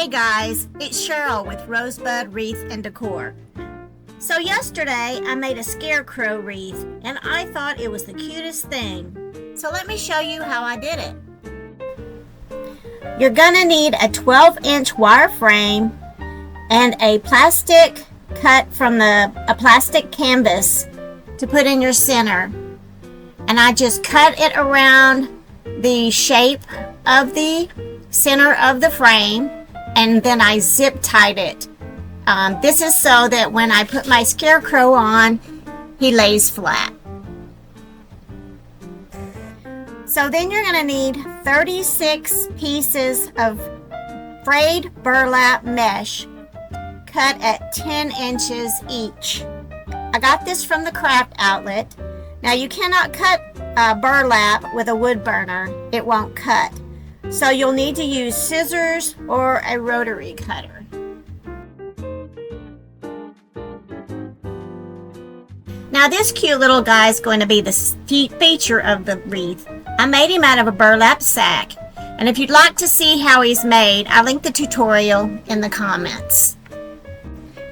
Hey guys, it's Cheryl with Rosebud Wreath and Decor. So yesterday I made a Scarecrow wreath and I thought it was the cutest thing. So let me show you how I did it. You're gonna need a 12-inch wire frame and a plastic cut from a plastic canvas to put in your center. And I just cut it around the shape of the center of the frame, and then I zip tied it. This is so that when I put my Scarecrow on, he lays flat. So then you're going to need 36 pieces of frayed burlap mesh cut at 10 inches each. I got this from the craft outlet. Now you cannot cut burlap with a wood burner. It won't cut. So you'll need to use scissors or a rotary cutter. Now this cute little guy is going to be the feature of the wreath. I made him out of a burlap sack. And if you'd like to see how he's made, I'll link the tutorial in the comments.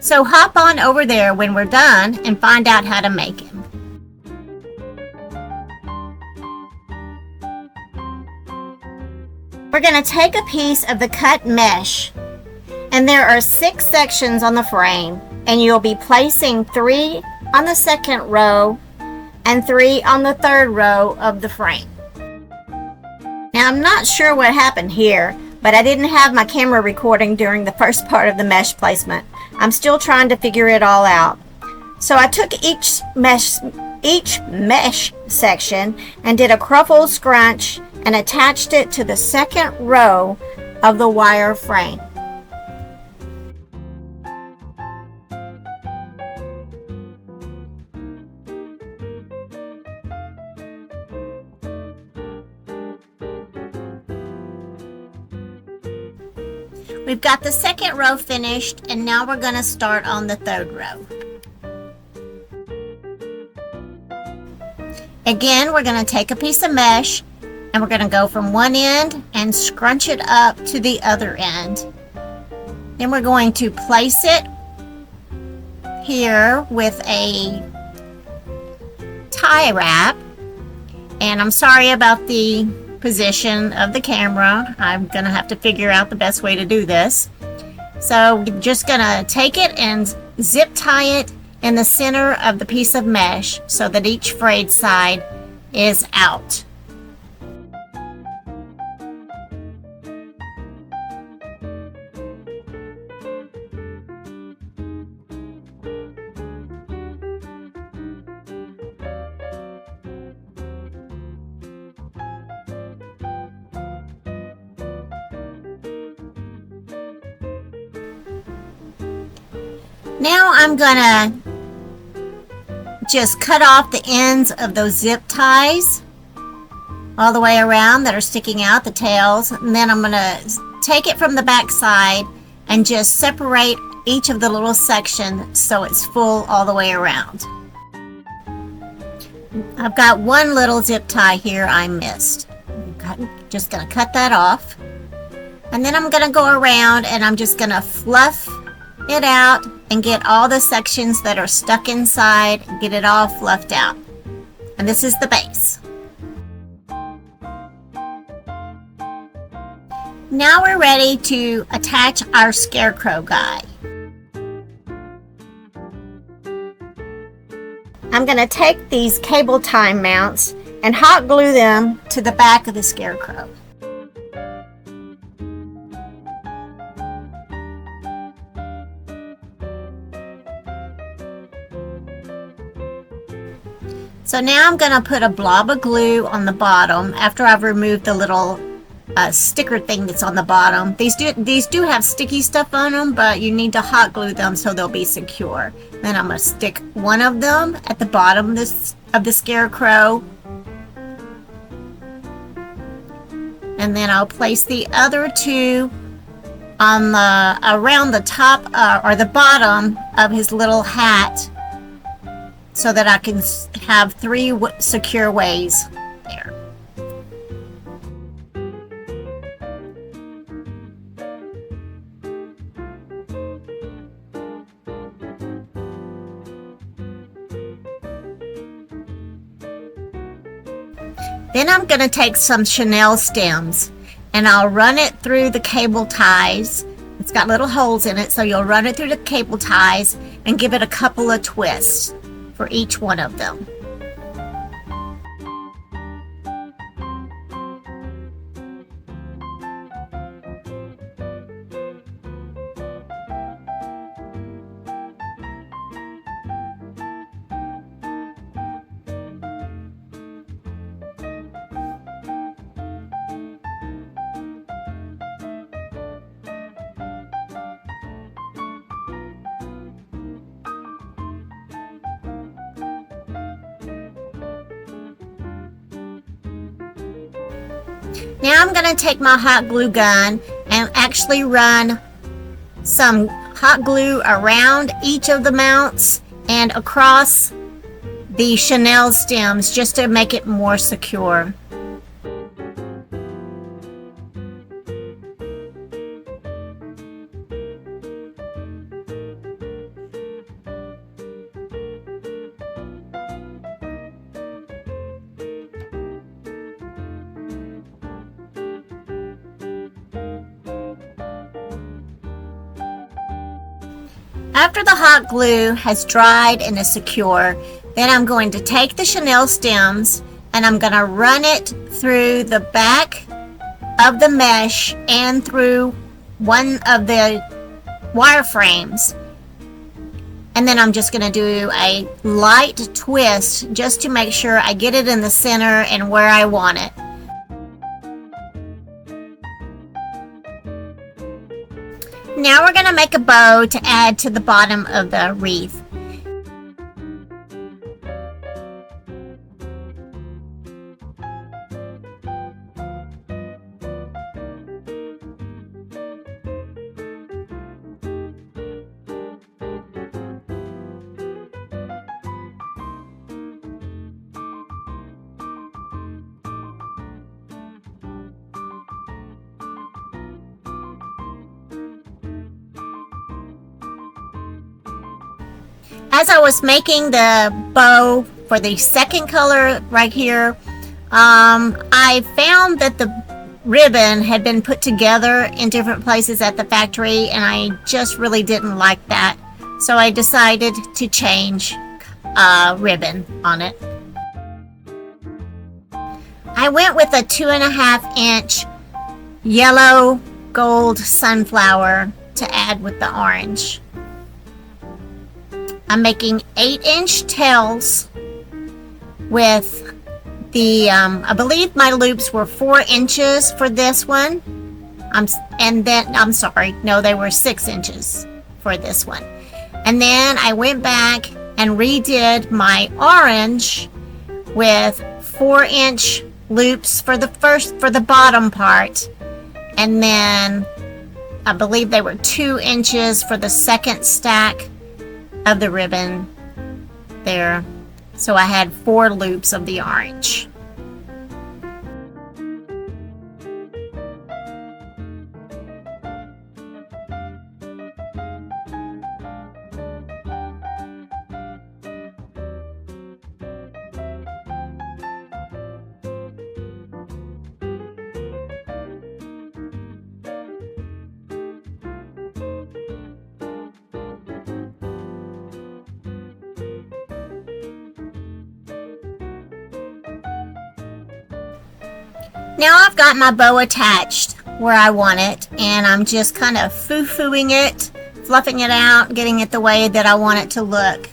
So hop on over there when we're done and find out how to make him. We're going to take a piece of the cut mesh, and there are 6 sections on the frame, and you'll be placing 3 on the second row and 3 on the third row of the frame. Now I'm not sure what happened here, but I didn't have my camera recording during the first part of the mesh placement. I'm still trying to figure it all out. So I took each mesh section and did a crumple scrunch and attached it to the second row of the wire frame. We've got the second row finished, and now we're going to start on the third row. Again, we're going to take a piece of mesh and we're going to go from one end and scrunch it up to the other end. Then we're going to place it here with a tie wrap. And I'm sorry about the position of the camera. I'm going to have to figure out the best way to do this. So we're just going to take it and zip tie it in the center of the piece of mesh so that each frayed side is out. Now I'm gonna just cut off the ends of those zip ties all the way around that are sticking out, the tails, and then I'm gonna take it from the back side and just separate each of the little sections so it's full all the way around. I've got one little zip tie here I missed. Just gonna cut that off, and then I'm gonna go around and I'm just gonna fluff it out and get all the sections that are stuck inside, get it all fluffed out. And this is the base. Now we're ready to attach our Scarecrow guy. I'm going to take these cable tie mounts and hot glue them to the back of the Scarecrow. So now I'm going to put a blob of glue on the bottom after I've removed the little sticker thing that's on the bottom. These do have sticky stuff on them, but you need to hot glue them so they'll be secure. Then I'm going to stick one of them at the bottom of the Scarecrow. And then I'll place the other 2 on around the top or the bottom of his little hat, so that I can have 3 secure ways there. Then I'm going to take some chenille stems and I'll run it through the cable ties. It's got little holes in it, so you'll run it through the cable ties and give it a couple of twists for each one of them. Now I'm going to take my hot glue gun and actually run some hot glue around each of the mounts and across the chenille stems just to make it more secure. After the hot glue has dried and is secure, then I'm going to take the chenille stems and I'm going to run it through the back of the mesh and through one of the wireframes. And then I'm just going to do a light twist just to make sure I get it in the center and where I want it. Now we're going to make a bow to add to the bottom of the wreath. As I was making the bow for the second color right here, I found that the ribbon had been put together in different places at the factory, and I just really didn't like that. So I decided to change ribbon on it. I went with a 2.5 inch yellow gold sunflower to add with the orange. I'm making 8-inch tails with the, I believe my loops were 4 inches for this one. They were 6 inches for this one. And then I went back and redid my orange with 4-inch loops for the bottom part. And then I believe they were 2 inches for the second stack of the ribbon there. So I had 4 loops of the orange. Now I've got my bow attached where I want it, and I'm just kind of foo-fooing it, fluffing it out, getting it the way that I want it to look.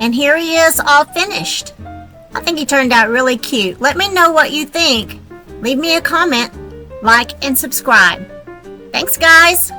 And here he is all finished. I think he turned out really cute. Let me know what you think. Leave me a comment, like, and subscribe. Thanks, guys.